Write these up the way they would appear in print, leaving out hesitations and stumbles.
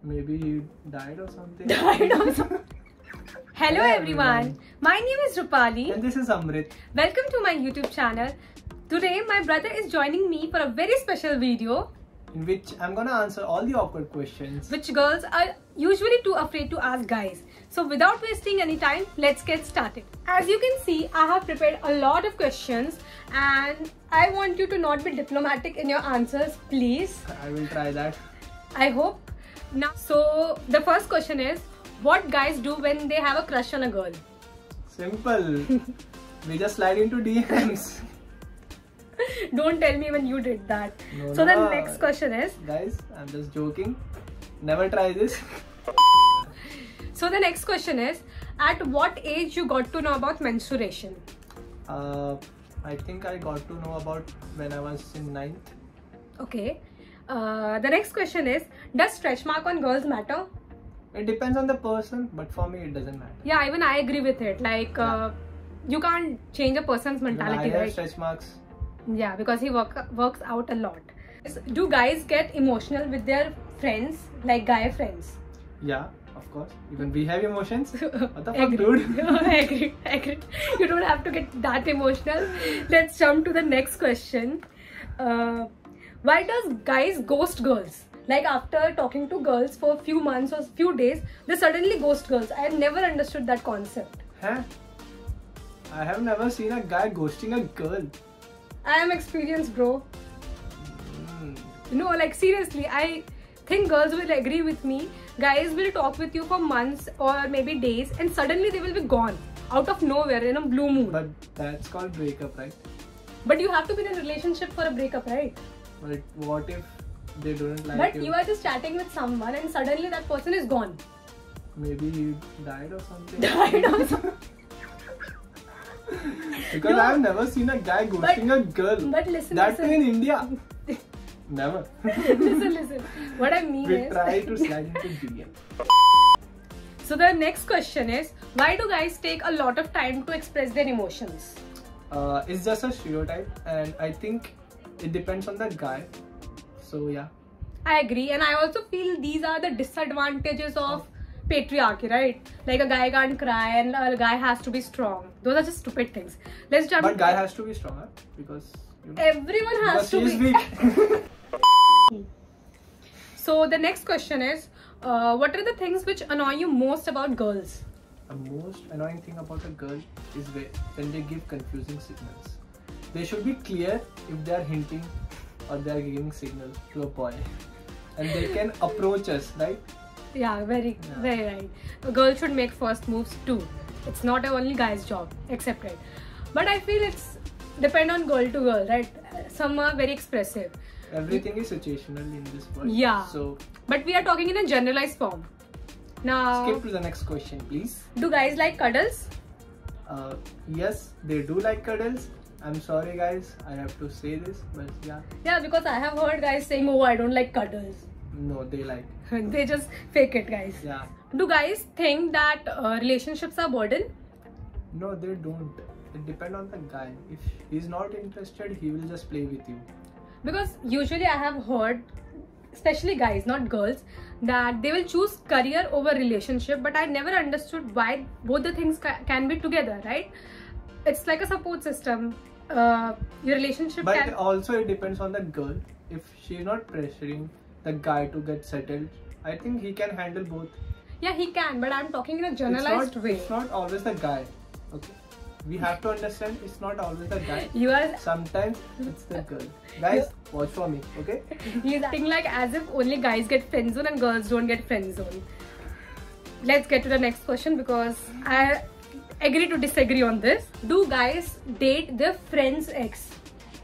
Maybe he died or something. Died or something. Hello everyone, my name is Rupali and this is Amrit. Welcome to my YouTube channel. Today my brother is joining me for a very special video In which I'm gonna answer all the awkward questions which girls are usually too afraid to ask guys. So without wasting any time, let's get started. As you can see, I have prepared a lot of questions and I want you to not be diplomatic in your answers, please. I will try that. I hope. Now, so the first question is, what guys do when they have a crush on a girl? Simple. We just slide into DMs. Don't tell me when you did that. No, so no. the next question is, Guys, I'm just joking. Never try this. so the next question is, at what age you got to know about menstruation? I think I got to know about when I was in 9th. Okay. The next question is, does stretch mark on girls matter? It depends on the person, but for me it doesn't matter. Yeah, even I agree with it. Like, you can't change a person's mentality, I have right? stretch marks. Yeah, because he works out a lot. Do guys get emotional with their friends, like guy friends? Yeah, of course. Even we have emotions. What the fuck, Agree. dude? I agree. You don't have to get that emotional. Let's jump to the next question. Why does guys ghost girls? Like after talking to girls for a few months or few days, they suddenly ghost girls. I have never understood that concept. Huh? I have never seen a guy ghosting a girl. I am experienced, bro. No, like seriously, I think girls will agree with me. Guys will talk with you for months or maybe days and suddenly they will be gone. Out of nowhere in a blue moon. But that's called breakup, right? But you have to be in a relationship for a breakup, right? But what if they don't like But you? you are just chatting with someone and suddenly that person is gone. Maybe he died or something. Died or something. Because No. I've never seen a guy ghosting a girl. But listen, that listen. too in India. Never. listen. What I mean We is... try to slide into DM. So the next question is, why do guys take a lot of time to express their emotions? It's just a stereotype and I think it depends on the guy. So yeah. I agree, and I also feel these are the disadvantages of patriarchy, right? Like a guy can't cry and a guy has to be strong. Those are just stupid things. Let's jump. But guy has to be stronger because you know, Everyone has to she is be. weak. So the next question is, what are the things which annoy you most about girls? The most annoying thing about a girl is when they give confusing signals. They should be clear if they are hinting or they are giving signal to a boy, and they can approach us, right? Yeah, very right. A girl should make first moves too. It's not only guy's job, except right. But I feel it's depend on girl to girl, right? Some are very expressive. Everything is situational in this world. Yeah. So But we are talking in a generalized form. Now, skip to the next question, please. do guys like cuddles? Yes, they do like cuddles. I'm sorry, guys. I have to say this, but yeah. Yeah, because I have heard guys saying, "Oh, I don't like cuddles." No, they like. They just fake it, guys. Yeah. Do guys think that relationships are burden? No, they don't. It depends on the guy. If he's not interested, he will just play with you. Because usually I have heard, especially guys, not girls, that they will choose career over relationship. But I never understood why both the things can be together, right? It's like a support system. Your relationship But can... also it depends on the girl. If she's not pressuring the guy to get settled, I think he can handle both. Yeah, he can, but I'm talking in a generalized way. It's not always the guy. Okay, we have to understand it's not always the guy. You are... Sometimes it's the girl. Guys, watch for me, okay? He's acting like as if only guys get friend zone and girls don't get friend zone. Let's get to the next question because I agree to disagree on this. Do guys date their friend's ex?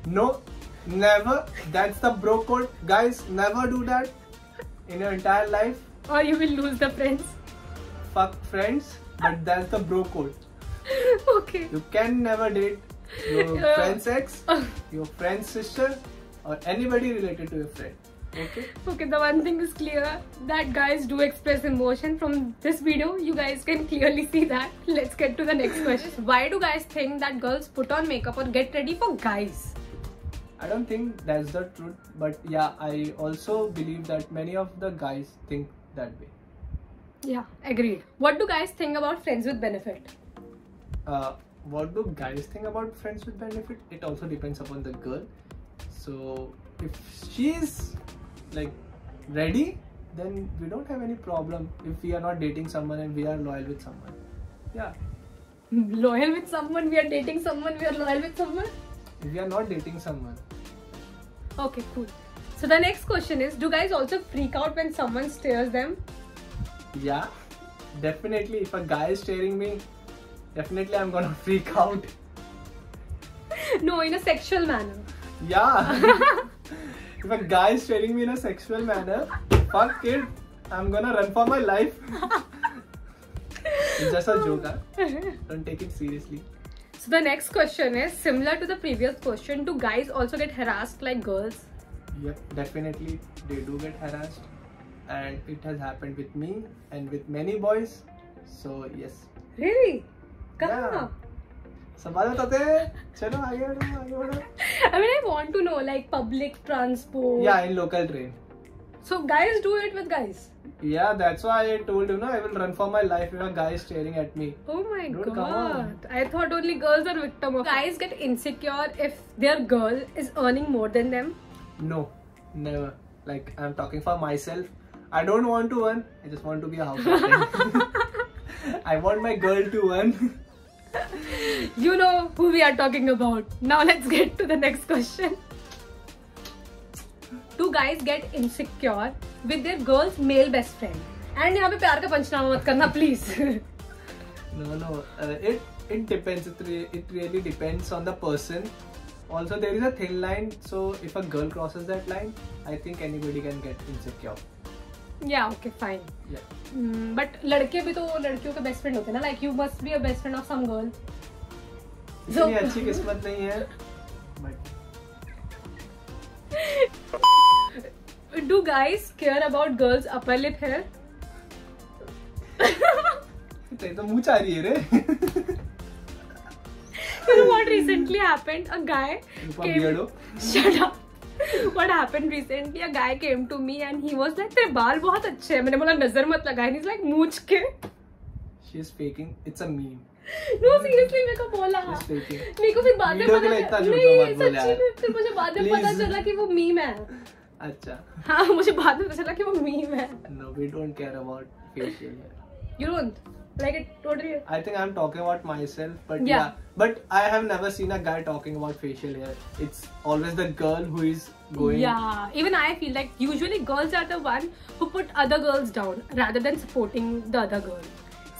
No, never. That's the bro code. Guys, never do that in your entire life. Or you will lose the friends. Fuck friends, but that's the bro code. Okay. You can never date your friend's ex, your friend's sister, or anybody related to your friend. Okay? Okay, the one thing is clear that guys do express emotion. From this video, you guys can clearly see that. Let's get to the next question. Why do guys think that girls put on makeup or get ready for guys? I don't think that's the truth, but yeah, I also believe that many of the guys think that way. Yeah, agreed. What do guys think about friends with benefit? What do guys think about friends with benefit? It also depends upon the girl. So if she's like ready, then we don't have any problem if we are not dating someone and we are loyal with someone. Yeah. Loyal with someone, we are dating someone, we are loyal with someone? If we are not dating someone. Okay, cool. So the next question is, do guys also freak out when someone stares them? Yeah, definitely. If a guy is staring me, definitely I'm gonna freak out. No, in a sexual manner. Yeah. If a guy is staring me in a sexual manner, fuck it, I'm gonna run for my life. It's just a joke, huh? Don't take it seriously. So the next question is similar to the previous question. Do guys also get harassed like girls? Yep, definitely they do get harassed, and it has happened with me and with many boys. So yes. Really? Yeah. Kaha? सवाल बताते हैं. चलो आगे बढ़ो, आगे बढ़ो. I mean, I want to know, like public transport. Yeah, in local train. So guys do it with guys. Yeah, that's why I told you, no, I will run for my life if a guy is staring at me. Oh my Dude, come on. god. I thought only girls are victim of. Guys get insecure if their girl is earning more than them. No, never. Like, I'm talking for myself. I don't want to earn. I just want to be a housewife. I want my girl to earn. You know who we are talking about. Now let's get to the next question. Do guys get insecure with their girl's male best friend? And यहाँ पे प्यार का पंचनामा मत करना please. No. It depends. It really depends on the person. Also, there is a thin line. So if a girl crosses that line, I think anybody can get insecure. Yeah, okay, fine. Yeah. But लड़के भी तो लड़कियों के best friend होते हैं ना. Like you must be a best friend of some girl. इतनी अच्छी किस्मत नहीं है. But do guys care about girls' upper lip hair? तेरी तो मुँह चाह रही है रे. You know what recently happened? A guy came. Shut up. What happened recently? A guy came to me and he was like, तेरे बाल बहुत अच्छे हैं. मैंने बोला नजर मत लगा. And he's like, मूंछ के. She is faking. It's a meme. No, seriously मेरे को बोला. She's faking. मेरे को फिर बाद में पता नहीं सच्ची में फिर मुझे बाद में पता चला कि वो मीम है. अच्छा. हाँ मुझे बाद में पता चला कि वो मीम है. No, we don't care about facial hair. You don't? Like it totally. I think I'm talking about myself, but Yeah. But I have never seen a guy talking about facial hair. It's always the girl who is going. Yeah, even I feel like usually girls are the one who put other girls down rather than supporting the other girl.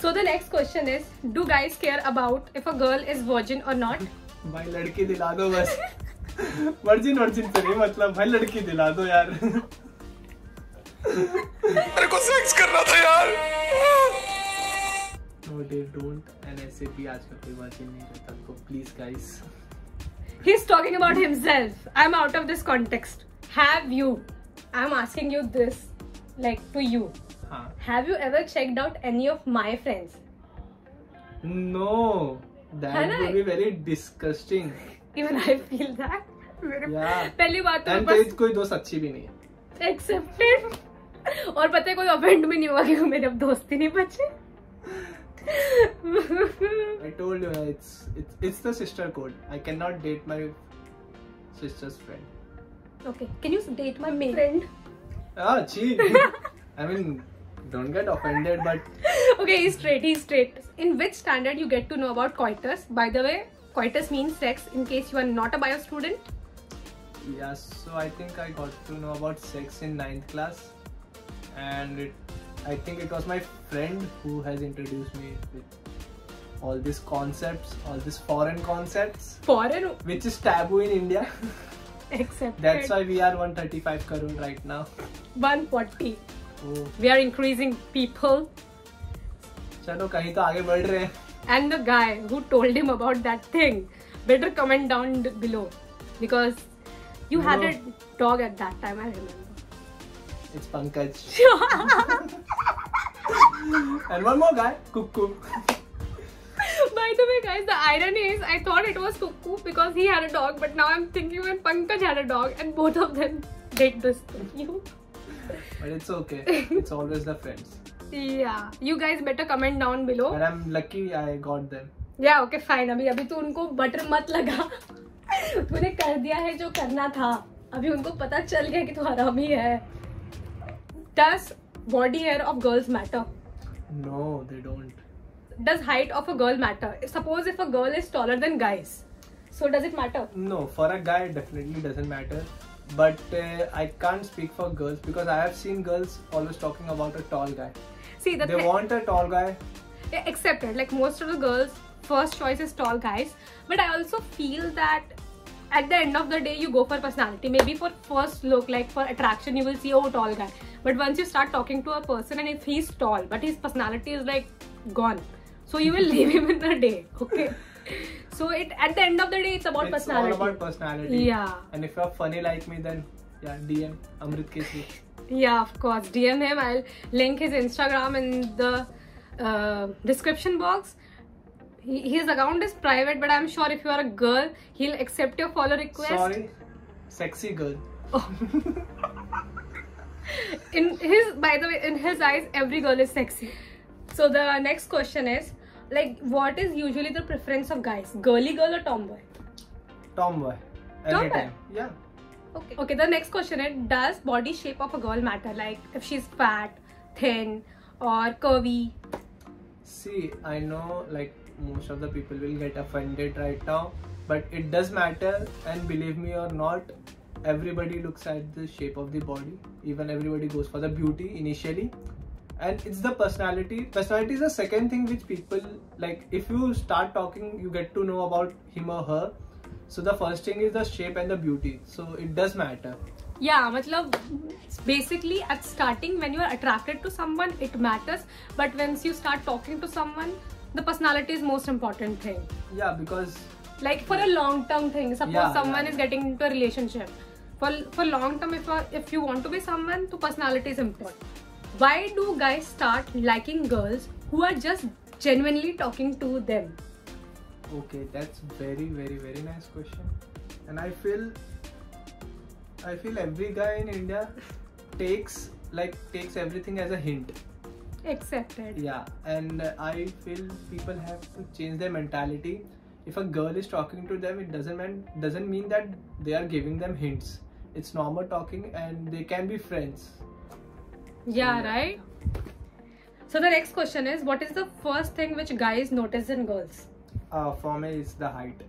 So the next question is, do guys care about if a girl is virgin or not? भाई लड़की दिला दो बस. Virgin से नहीं मतलब भाई लड़की दिला दो यार. मेरे को सेक्स करना था यार. No, they don't. And ऐसे भी आजकल कोई वर्जिन नहीं रहता. तो please guys. He's talking about himself. I'm out of this context. Have you? I'm asking you this, like to you. हाँ. Have you ever checked out any of my friends? No, that would be very disgusting. Even I feel that. Yeah. पहली बात तो And तेरी कोई दोस्त अच्छी भी नहीं है. Accepted. और पता है कोई ऑफेंड भी नहीं हुआ क्योंकि मेरे अब दोस्त ही नहीं बचे. I told you it's the sister code. I cannot date my sister's friend. Okay, can you date my male friend? Ah, cheat. I mean, don't get offended, but Okay, he's straight. In which standard you get to know about coitus? By the way, coitus means sex in case you are not a bio student. yeah. So I think I got to know about sex in 9th class, and I think it was my friend who has introduced me with all these concepts, all these foreign concepts, Foreign? which is taboo in India. Accepted. That's why we are 135 crore right now. 140. Oh. We are increasing people. चलो कहीं तो आगे बढ़ रहे हैं. And the guy who told him about that thing, better comment down below because you had a dog at that time, I remember. It's Pankaj. And one more guy, Cuckoo. By the way, guys, the irony is I thought it was Cuckoo because he had a dog, but now I'm thinking when Pankaj had a dog and both of them did this to you. But it's okay. It's always the friends. Yeah, you guys better comment down below. And I'm lucky I got them. Yeah, okay, fine. अभी तू उनको butter मत लगा. तूने कर दिया है जो करना था. अभी उनको पता चल गया कि तू हरामी है. Does body hair of girls matter? No, they don't. Does height of a girl matter? Suppose if a girl is taller than guys, so does it matter? No, for a guy it definitely doesn't matter. But I can't speak for girls because I have seen girls always talking about a tall guy. See, They want a tall guy. Yeah, accepted. Like most of the girls, first choice is tall guys. But I also feel that at the end of the day, you go for personality. Maybe for first look, like for attraction, you will see, oh, tall guy. But once you start talking to a person and if he's tall, but his personality is like gone, so you will leave him in a day. Okay. So at the end of the day, it's about personality. It's all about personality. Yeah. And if you're funny like me, then yeah, DM Amrit Kesi. Yeah, of course. DM him. I'll link his Instagram in the description box. His account is private, but I'm sure if you are a girl, he'll accept your follow request. Sorry, sexy girl. Oh. By the way, in his eyes, every girl is sexy. So the next question is, like, what is usually the preference of guys? Girly girl or tomboy? Tomboy. Anytime. Yeah. Okay. Okay, the next question is, does body shape of a girl matter? Like, if she's fat, thin, or curvy? See, I know like most of the people will get offended right now, but it does matter, and believe me or not, everybody looks at the shape of the body. Even everybody goes for the beauty initially. And it's the personality. Personality is the second thing which people like. If you start talking, you get to know about him or her. So the first thing is the shape and the beauty. So it does matter. Yeah, matlab, basically at starting when you are attracted to someone, it matters. But once you start talking to someone, the personality is most important thing. Yeah, because like for a long term thing, suppose someone is getting into a relationship. For long term, if you want to be someone, so personality is important. Why do guys start liking girls who are just genuinely talking to them? Okay, that's very nice question. And I feel every guy in India takes everything as a hint. Accepted. Yeah, and I feel people have to change their mentality. If a girl is talking to them, it doesn't mean that they are giving them hints. It's normal talking, and they can be friends. Yeah, right? So the next question is, what is the first thing which guys notice in girls? For me, it's the height.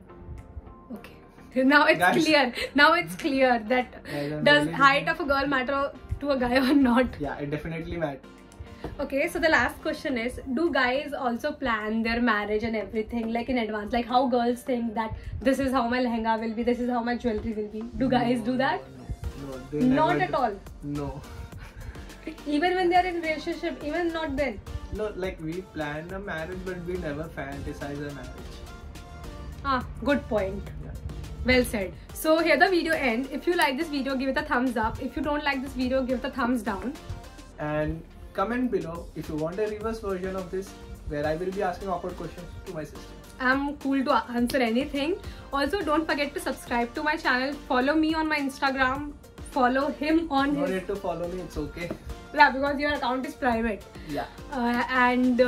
Okay. Now it's clear. Now it's clear that does really height of a girl matter to a guy or not? Yeah, it definitely matters. Okay, so the last question is, do guys also plan their marriage and everything like in advance? Like how girls think that this is how my lehenga will be, this is how my jewelry will be. Do guys do that? No, they not never at all. No. Even when they are in relationship, even not then. No, like we plan a marriage, but we never fantasize a marriage. Ah, good point. Yeah. Well said. So here the video ends. If you like this video, give it a thumbs up. If you don't like this video, give it a thumbs down. And comment below if you want a reverse version of this, where I will be asking awkward questions to my sister. I'm cool to answer anything. Also, don't forget to subscribe to my channel. Follow me on my Instagram. Follow him on No his... need to follow me, it's okay. Yeah, because your account is private. Yeah. And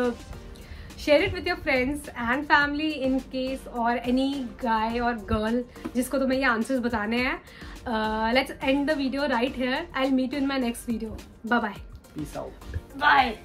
share it with your friends and family in case or any guy or girl जिसको तुम्हें ये answers बताने हैं. Let's end the video right here. I'll meet you in my next video. Bye bye. Peace out. Bye.